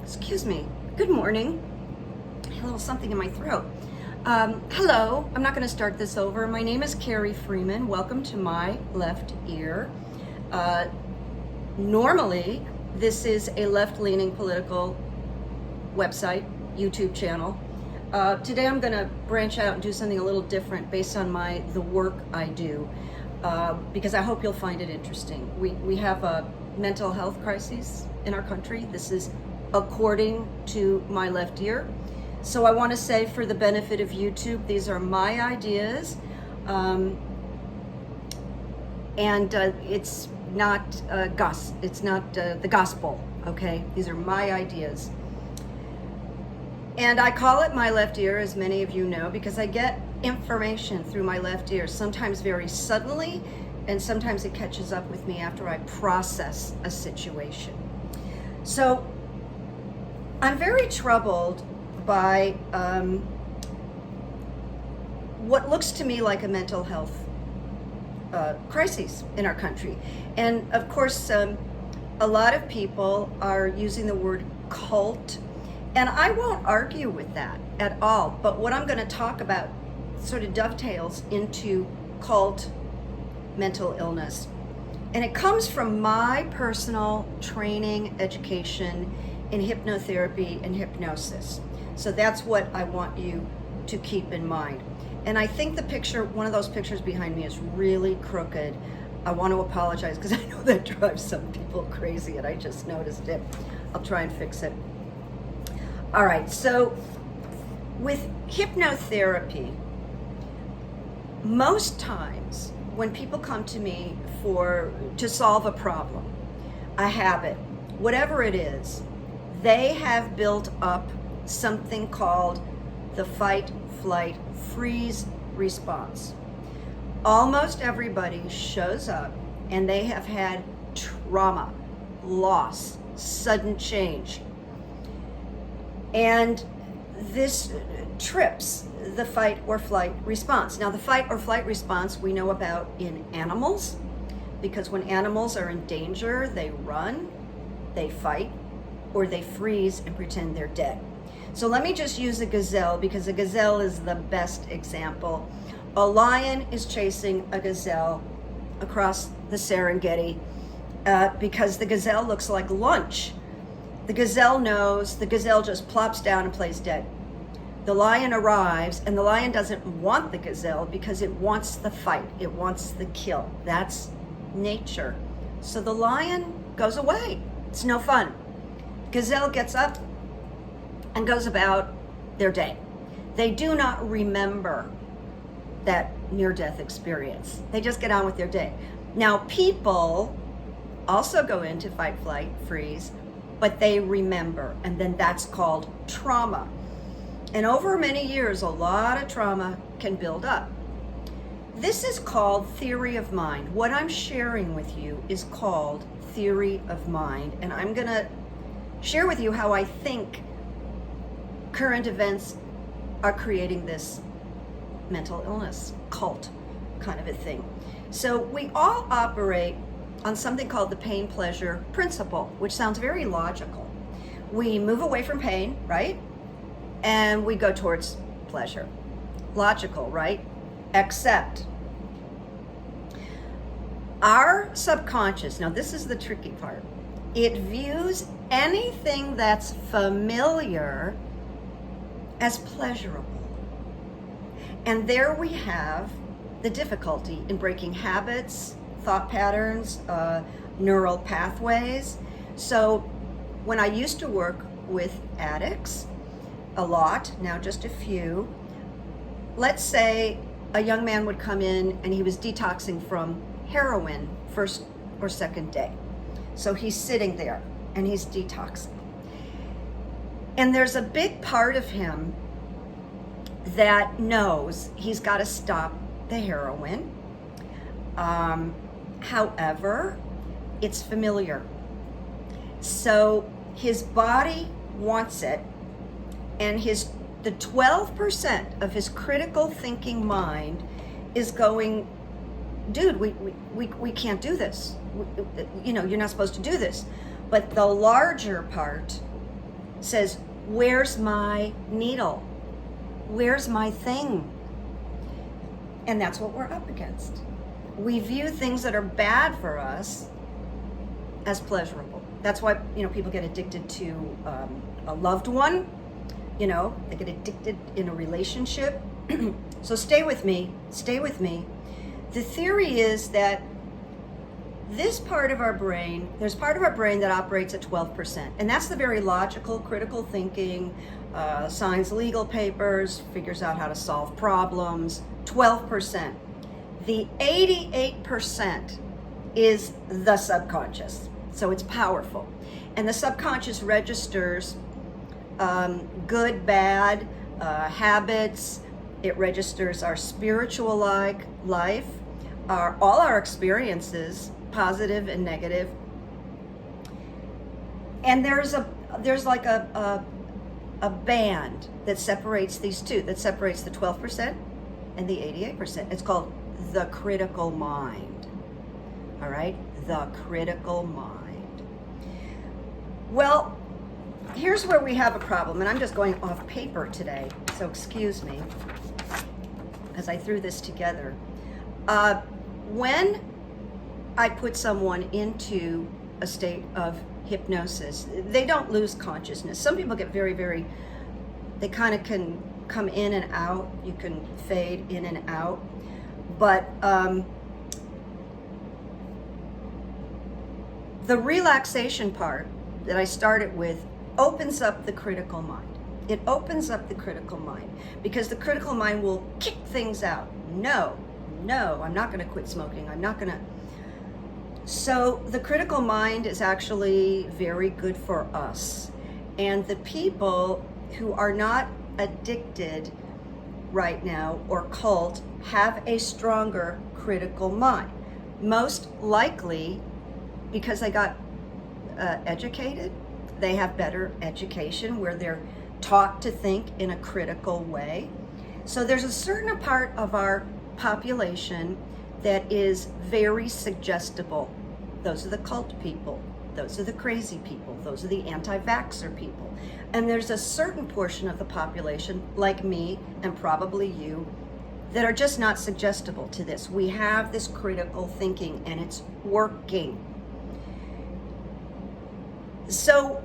Excuse me. Good morning. A little something in my throat. Hello. I'm not going to start this over. My name is Carrie Freeman. Welcome to my left ear. Normally, this is a left-leaning political website, YouTube channel. Today I'm going to branch out and do something a little different based on the work I do, because I hope you'll find it interesting. We have a mental health crisis in our country. This is according to my left ear. So I want to say, for the benefit of YouTube, these are my ideas, and it's not it's not the gospel. Okay, these are my ideas, and I call it my left ear, as many of you know, because I get information through my left ear, sometimes very suddenly, and sometimes it catches up with me after I process a situation. So I'm very troubled by what looks to me like a mental health crisis in our country. And of course, a lot of people are using the word cult, and I won't argue with that at all. But what I'm going to talk about sort of dovetails into cult mental illness. And it comes from my personal training, education in hypnotherapy and hypnosis. So that's what I want you to keep in mind. And I think the picture, one of those pictures behind me, is really crooked. I want to apologize because I know that drives some people crazy, and I just noticed it. I'll try and fix it. All right, so with hypnotherapy, most times when people come to me to solve a problem, a habit, whatever it is, they have built up something called the fight, flight, freeze response. Almost everybody shows up and they have had trauma, loss, sudden change. And this trips the fight or flight response. Now, the fight or flight response we know about in animals, because when animals are in danger, they run, they fight, or they freeze and pretend they're dead. So let me just use a gazelle, because a gazelle is the best example. A lion is chasing a gazelle across the Serengeti because the gazelle looks like lunch. The gazelle knows, the gazelle just plops down and plays dead. The lion arrives, and the lion doesn't want the gazelle because it wants the fight, it wants the kill. That's nature. So the lion goes away. It's no fun. Gazelle gets up and goes about their day. They do not remember that near-death experience. They just get on with their day. Now, people also go into fight, flight, freeze, but they remember, and then that's called trauma. And over many years, a lot of trauma can build up. This is called theory of mind. What I'm sharing with you is called theory of mind, and I'm going to share with you how I think current events are creating this mental illness, cult kind of a thing. So we all operate on something called the pain-pleasure principle, which sounds very logical. We move away from pain, right? And we go towards pleasure. Logical, right? Except our subconscious, now this is the tricky part, it views anything that's familiar as pleasurable. And there we have the difficulty in breaking habits, thought patterns, neural pathways. So when I used to work with addicts, a lot, now just a few, let's say a young man would come in and he was detoxing from heroin first or second day. So he's sitting there and he's detoxing. And there's a big part of him that knows he's got to stop the heroin. However, it's familiar. So his body wants it, and the 12% of his critical thinking mind is going, dude, we can't do this. You're not supposed to do this. But the larger part says, where's my needle? Where's my thing? And that's what we're up against. We view things that are bad for us as pleasurable. That's why, people get addicted to a loved one. They get addicted in a relationship. So stay with me. The theory is that this part of our brain, there's part of our brain that operates at 12%. And that's the very logical, critical thinking, signs legal papers, figures out how to solve problems, 12%. The 88% is the subconscious. So it's powerful. And the subconscious registers good, bad, habits. It registers our spiritual life, all our experiences, positive and negative. And there's like a band that separates these two, that separates the 12% and the 88%. It's called the critical mind. All right? The critical mind. Well, here's where we have a problem, and I'm just going off paper today, so excuse me, as I threw this together. When I put someone into a state of hypnosis, they don't lose consciousness. Some people get very, they kind of can come in and out. You can fade in and out. But the relaxation part that I started with opens up the critical mind. It opens up the critical mind because the critical mind will kick things out. No, I'm not going to quit smoking. I'm not going to. So the critical mind is actually very good for us. And the people who are not addicted right now or cult have a stronger critical mind. Most likely because they got educated. They have better education where they're taught to think in a critical way. So there's a certain part of our population that is very suggestible. Those are the cult people. Those are the crazy people. Those are the anti-vaxxer people. And there's a certain portion of the population, like me and probably you, that are just not suggestible to this. We have this critical thinking and it's working. So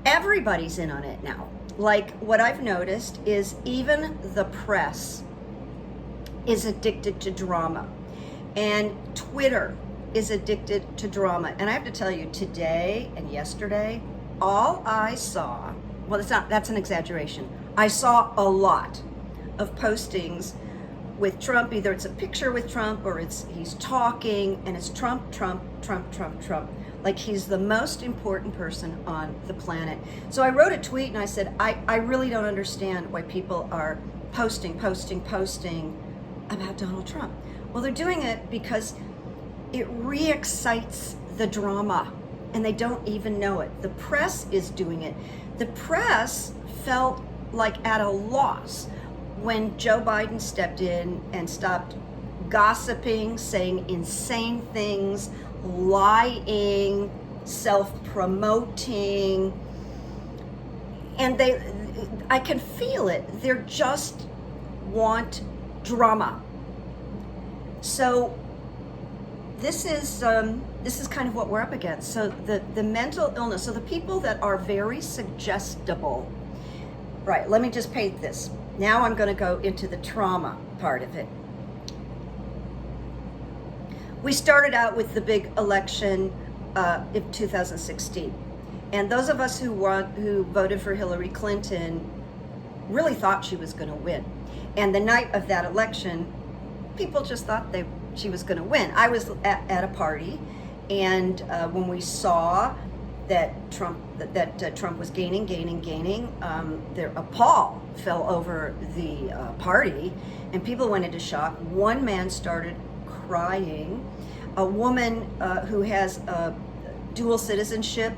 everybody's in on it now. Like what I've noticed is even the press is addicted to drama, and Twitter is addicted to drama. And I have to tell you, today and yesterday, all I saw, well, that's an exaggeration. I saw a lot of postings with Trump. Either it's a picture with Trump or he's talking and it's Trump. Like he's the most important person on the planet. So I wrote a tweet and I said, I really don't understand why people are posting about Donald Trump. Well, they're doing it because it re-excites the drama and they don't even know it. The press is doing it. The press felt like at a loss when Joe Biden stepped in and stopped gossiping, saying insane things, lying, self-promoting, and I can feel it. They just want drama. So this is kind of what we're up against. So the mental illness. So the people that are very suggestible. Right. Let me just paint this. Now I'm going to go into the trauma part of it. We started out with the big election in 2016. And those of us who voted for Hillary Clinton really thought she was going to win. And the night of that election, people just thought she was going to win. I was at a party, and when we saw that Trump was gaining, a pall fell over the party, and people went into shock. One man started crying. A woman who has dual citizenship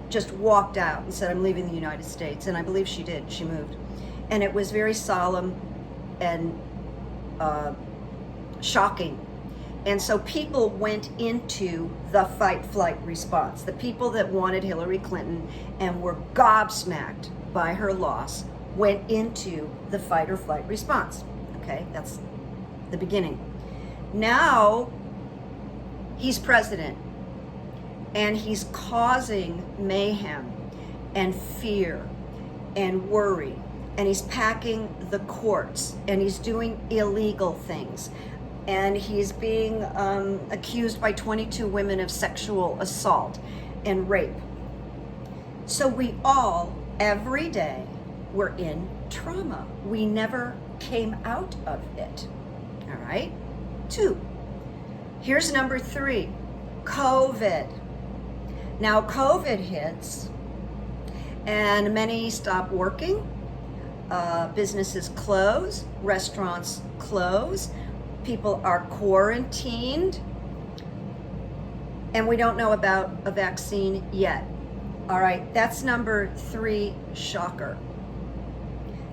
just walked out and said, "I'm leaving the United States," and I believe she did. She moved, and it was very solemn and shocking. And so people went into the fight flight response. The people that wanted Hillary Clinton and were gobsmacked by her loss went into the fight or flight response. Okay, that's the beginning. Now he's president and he's causing mayhem and fear and worry, and he's packing the courts, and he's doing illegal things, and he's being accused by 22 women of sexual assault and rape. So we all, every day, were in trauma. We never came out of it. All right? 2. Here's number 3, COVID. Now COVID hits, and many stop working, businesses close, restaurants close, people are quarantined, and we don't know about a vaccine yet. All right, that's number 3, shocker.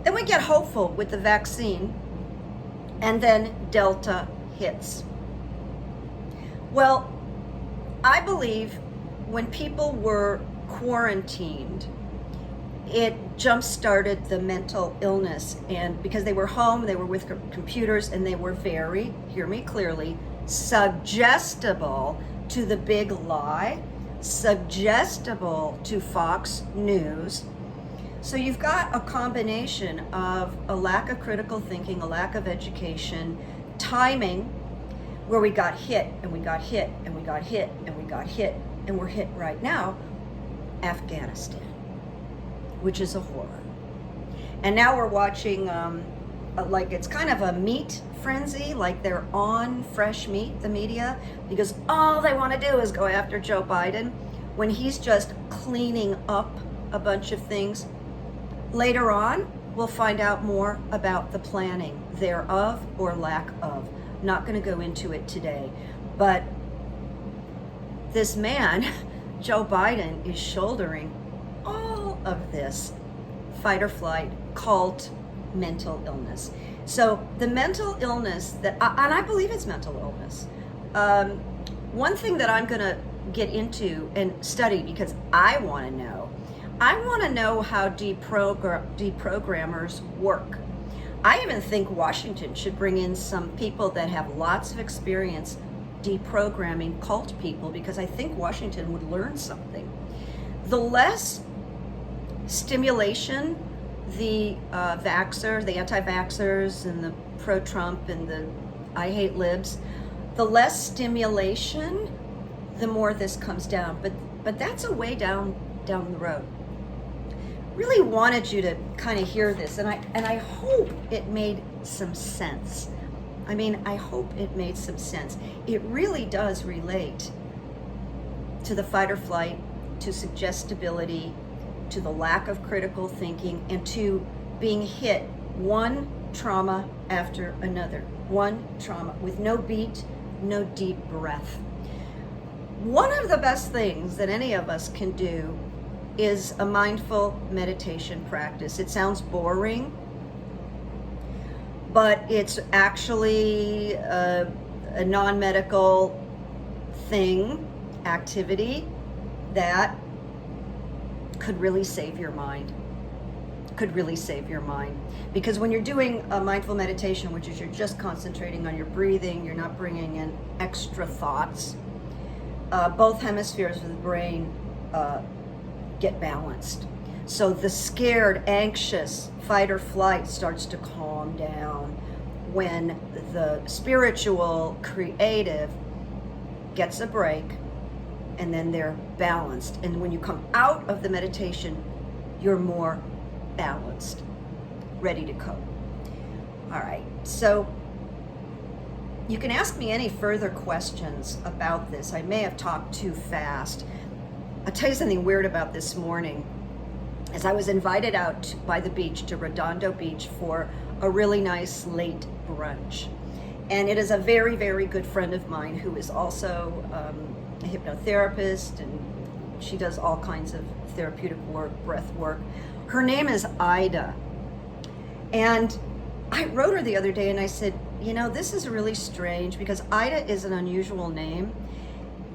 Then we get hopeful with the vaccine, and then Delta hits. Well, I believe when people were quarantined, it jump-started the mental illness, and because they were home, they were with computers, and they were very, hear me clearly, suggestible to the big lie, suggestible to Fox News. So you've got a combination of a lack of critical thinking, a lack of education, timing, where we got hit, and we got hit, and we got hit, and we got hit, and we're hit right now, Afghanistan, which is a horror. And now we're watching, like it's kind of a meat frenzy, like they're on fresh meat, the media, because all they want to do is go after Joe Biden when he's just cleaning up a bunch of things. Later on, we'll find out more about the planning thereof or lack of. Not going to go into it today, but this man, Joe Biden, is shouldering all of this fight or flight, cult, mental illness. So the mental illness that, and I believe it's mental illness. One thing that I'm going to get into and study, because I want to know how deprogrammers work. I even think Washington should bring in some people that have lots of experience deprogramming cult people, because I think Washington would learn something. The less stimulation the anti-vaxxers and the pro-Trump and the I hate libs, the less stimulation, the more this comes down. But that's a way down the road. Really wanted you to kind of hear this, and I hope it made some sense. I mean, I hope it made some sense. It really does relate to the fight or flight, to suggestibility, to the lack of critical thinking, and to being hit one trauma after another. One trauma with no beat, no deep breath. One of the best things that any of us can do is a mindful meditation practice. It sounds boring, but it's actually a non-medical activity that could really save your mind. Because when you're doing a mindful meditation, which is you're just concentrating on your breathing, you're not bringing in extra thoughts, both hemispheres of the brain get balanced. So the scared, anxious fight or flight starts to calm down when the spiritual, creative gets a break, and then they're balanced. And when you come out of the meditation, you're more balanced, ready to cope. All right, so you can ask me any further questions about this. I may have talked too fast. I'll tell you something weird about this morning. As I was invited out by the beach to Redondo Beach for a really nice late brunch. And it is a very, very good friend of mine who is also a hypnotherapist, and she does all kinds of therapeutic work, breath work. Her name is Ida. And I wrote her the other day and I said, you know, this is really strange because Ida is an unusual name.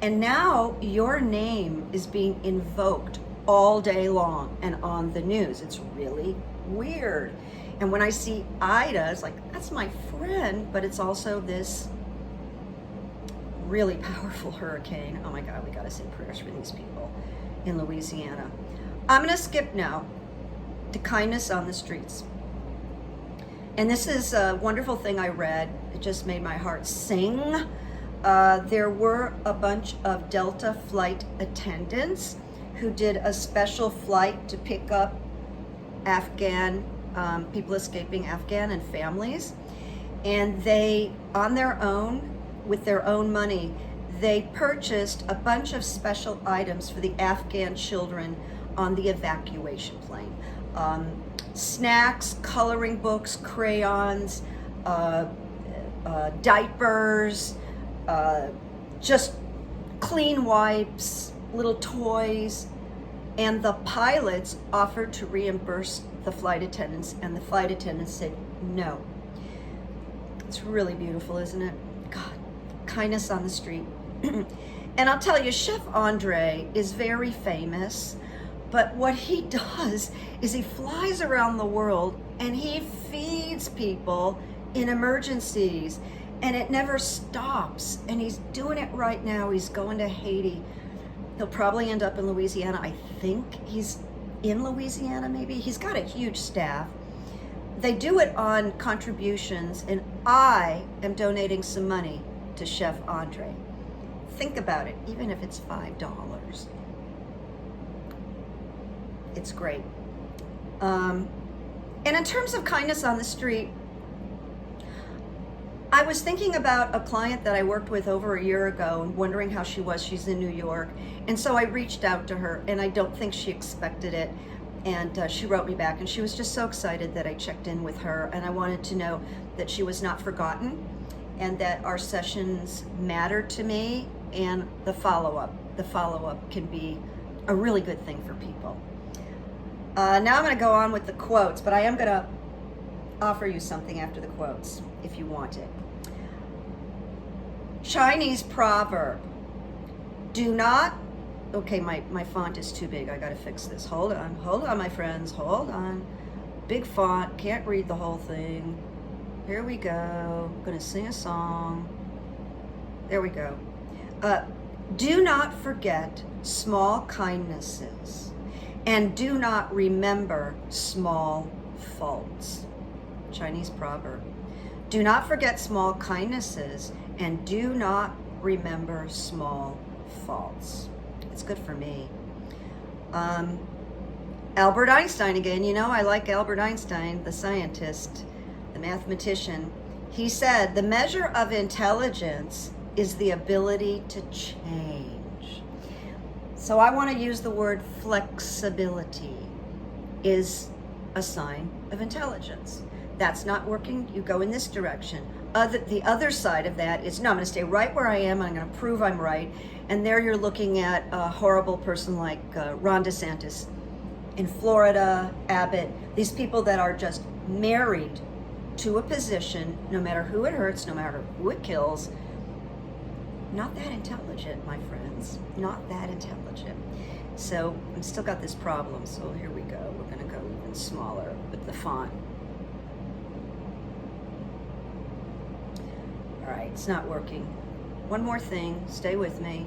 And now your name is being invoked all day long and on the news. It's really weird. And when I see Ida, it's like, that's my friend, but it's also this really powerful hurricane. Oh my God, we gotta say prayers for these people in Louisiana. I'm gonna skip now to kindness on the streets. And this is a wonderful thing I read. It just made my heart sing. There were a bunch of Delta flight attendants who did a special flight to pick up Afghan people escaping Afghan and families. And they, on their own, with their own money, they purchased a bunch of special items for the Afghan children on the evacuation plane. Snacks, coloring books, crayons, diapers, just clean wipes, little toys, and the pilots offered to reimburse the flight attendants, and the flight attendants said no. It's really beautiful, isn't it? God, kindness on the street. And I'll tell you, Chef Andre is very famous, but what he does is he flies around the world and he feeds people in emergencies, and it never stops. And he's doing it right now. He's going to Haiti. He'll probably end up in Louisiana. I think he's in Louisiana, maybe. He's got a huge staff. They do it on contributions, and I am donating some money to Chef Andre. Think about it, even if it's $5. It's great. And in terms of kindness on the street, I was thinking about a client that I worked with over a year ago and wondering how she was. She's in New York. And so I reached out to her, and I don't think she expected it. And she wrote me back, and she was just so excited that I checked in with her. And I wanted to know that she was not forgotten and that our sessions mattered to me, and the follow-up can be a really good thing for people. Now I'm going to go on with the quotes, but I am going to offer you something after the quotes if you want it. Chinese proverb. Do not, okay, my font is too big. I got to fix this. Hold on, my friends. Hold on. Big font. Can't read the whole thing. Here we go. I'm going to sing a song. There we go. Do not forget small kindnesses, and do not remember small faults. Chinese proverb. Do not forget small kindnesses, and do not remember small faults. It's good for me. Albert Einstein again. You know, I like Albert Einstein, the scientist, the mathematician. He said, the measure of intelligence is the ability to change. So I want to use the word flexibility is a sign of intelligence. That's not working, you go in this direction. The other side of that is, no, I'm going to stay right where I am, I'm going to prove I'm right. And there you're looking at a horrible person like Ron DeSantis in Florida, Abbott, these people that are just married to a position, no matter who it hurts, no matter who it kills. Not that intelligent, my friends, not that intelligent. So I've still got this problem, so here we go. We're going to go even smaller with the font. All right, it's not working. One more thing, stay with me.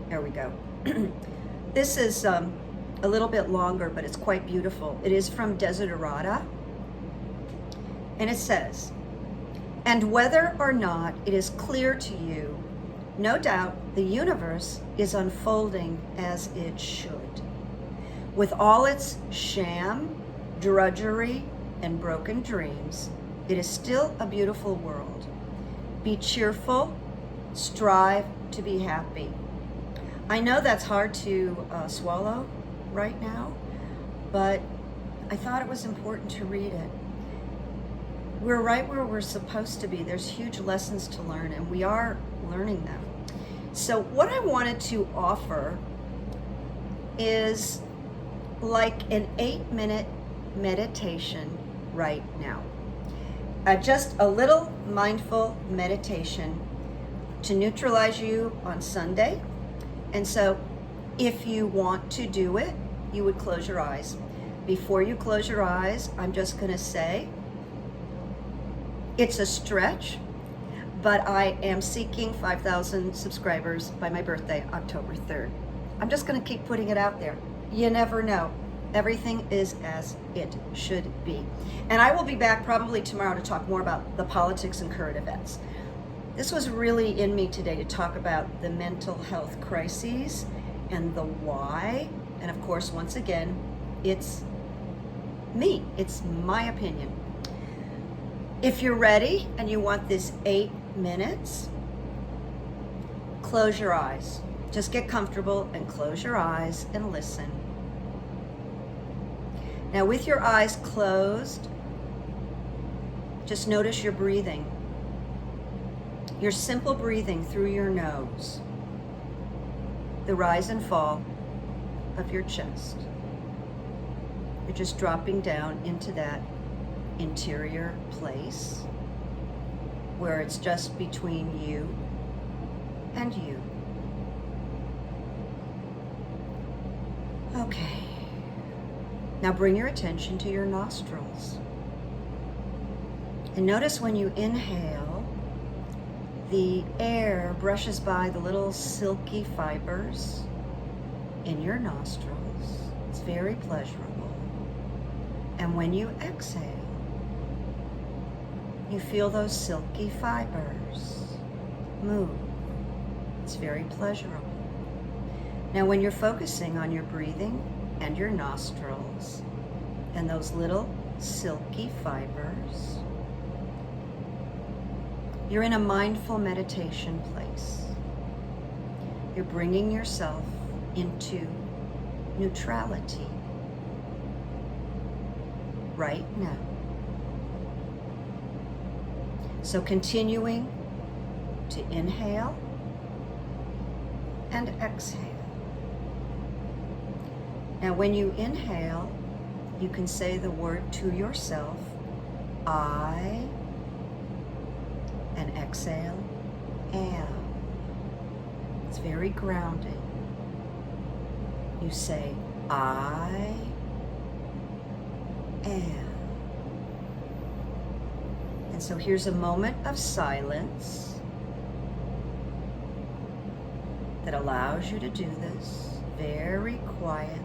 There we go. This is a little bit longer, but it's quite beautiful. It is from Desiderata, and it says, and whether or not it is clear to you, no doubt the universe is unfolding as it should. With all its sham, drudgery, and broken dreams, it is still a beautiful world. Be cheerful, strive to be happy. I know that's hard to swallow right now, but I thought it was important to read it. We're right where we're supposed to be. There's huge lessons to learn, and we are learning them. So what I wanted to offer is like an 8-minute meditation right now. Just a little mindful meditation to neutralize you on Sunday. And so if you want to do it, you would close your eyes. Before you close your eyes, I'm just going to say, it's a stretch, but I am seeking 5,000 subscribers by my birthday, October 3rd. I'm just going to keep putting it out there. You never know. Everything is as it should be. And I will be back probably tomorrow to talk more about the politics and current events. This was really in me today to talk about the mental health crises and the why. And of course, once again, it's me. It's my opinion. If you're ready and you want this 8 minutes, close your eyes. Just get comfortable and close your eyes and listen. Now, with your eyes closed, just notice your breathing. Your simple breathing through your nose. The rise and fall of your chest. You're just dropping down into that interior place where it's just between you and you. Okay. Now bring your attention to your nostrils. And notice when you inhale, the air brushes by the little silky fibers in your nostrils. It's very pleasurable. And when you exhale, you feel those silky fibers move. It's very pleasurable. Now, when you're focusing on your breathing and your nostrils and those little silky fibers, you're in a mindful meditation place. You're bringing yourself into neutrality right now. So continuing to inhale and exhale. Now when you inhale, you can say the word to yourself, I, and exhale, am. It's very grounding. You say, I am. And so here's a moment of silence that allows you to do this very quietly.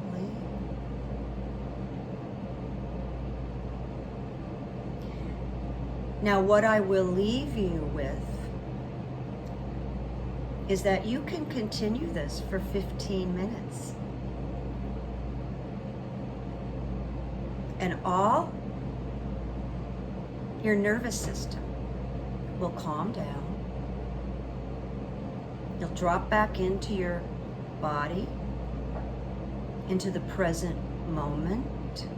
Now, what I will leave you with is that you can continue this for 15 minutes. And all your nervous system will calm down. You'll drop back into your body, into the present moment.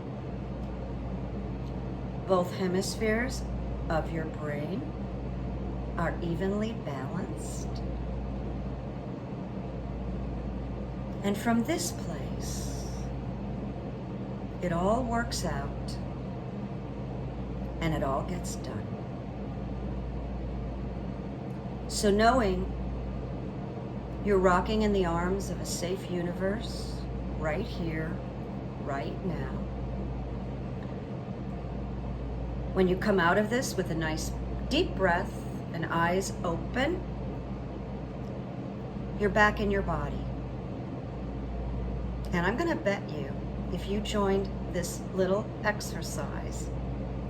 Both hemispheres of your brain are evenly balanced. And from this place, it all works out and it all gets done. So knowing you're rocking in the arms of a safe universe right here, right now. When you come out of this with a nice deep breath and eyes open, you're back in your body. And I'm gonna bet you, if you joined this little exercise,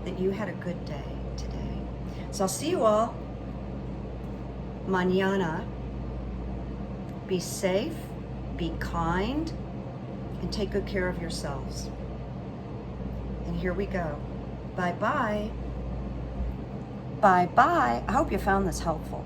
that you had a good day today. So I'll see you all mañana. Be safe, be kind, and take good care of yourselves. And here we go. Bye-bye. Bye-bye. I hope you found this helpful.